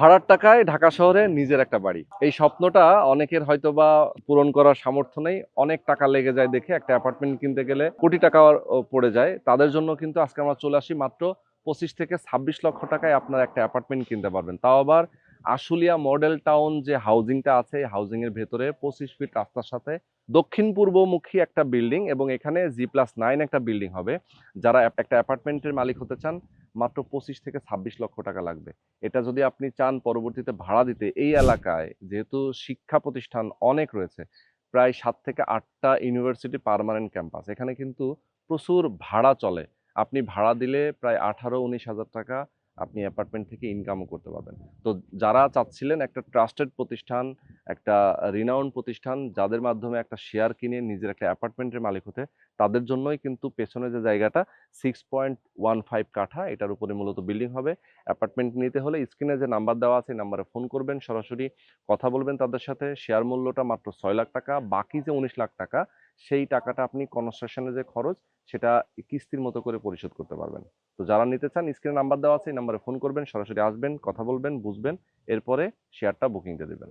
ভাড়ার টাকায় ঢাকা শহরে নিজের একটা বাড়ি, এই স্বপ্নটা অনেকের হয়তোবা পূরণ করার সামর্থ্য নেই। অনেক টাকা লেগে যায় দেখে একটা অ্যাপার্টমেন্ট কিনতে গেলে কোটি টাকা পড়ে যায়। তাদের জন্য কিন্তু আজকে আমরা চলে আসি মাত্র 25 থেকে 26 লক্ষ টাকায় আপনার একটা অ্যাপার্টমেন্ট কিনতে পারবেন, তাও আবার আশুলিয়া মডেল টাউন যে হাউজিংটা আছে, এই হাউজিং এর ভেতরে 25 ফিট রাস্তার সাথে দক্ষিণ পূর্বমুখী একটা বিল্ডিং, এবং এখানে G+9 একটা বিল্ডিং হবে। যারা একটা অ্যাপার্টমেন্টের মালিক হতে চান, মাত্র 25 থেকে 26 লক্ষ টাকা লাগবে। এটা যদি আপনি চান পরবর্তীতে ভাড়া দিতে, এই এলাকায় যেহেতু শিক্ষা প্রতিষ্ঠান অনেক রয়েছে, প্রায় 7 থেকে 8টা ইউনিভার্সিটি পার্মানেন্ট ক্যাম্পাস, এখানে কিন্তু প্রচুর ভাড়া চলে। আপনি ভাড়া দিলে প্রায় 18-19 হাজার টাকা আপনি অ্যাপার্টমেন্ট থেকে ইনকামও করতে পারবেন। তো যারা চাচ্ছিলেন একটা ট্রাস্টেড প্রতিষ্ঠান, একটা রিনাউন্ড প্রতিষ্ঠান, যাদের মাধ্যমে একটা শেয়ার কিনে নিজের একটা অ্যাপার্টমেন্টের মালিক হতে, তাদের জন্যই কিন্তু পেছনে যে জায়গাটা 6.15 কাঠা, এটার উপরে মূলত বিল্ডিং হবে। অ্যাপার্টমেন্ট নিতে হলে স্ক্রিনে যে নাম্বার দেওয়া আছে, এই নাম্বারে ফোন করবেন, সরাসরি কথা বলবেন তাদের সাথে। শেয়ার মূল্যটা মাত্র 6 লাখ টাকা, বাকি যে 19 লাখ টাকা, সেই টাকাটা আপনি কনস্ট্রাকশনের যে খরচ, সেটা কিস্তির মতো করে পরিশোধ করতে পারবেন। তো যারা নিতে চান স্ক্রিনে নাম্বার দেওয়া আছে, এই নাম্বারে ফোন করবেন, সরাসরি আসবেন, কথা বলবেন, বুঝবেন, এরপরে শেয়ারটা বুকিং দিয়ে দেবেন।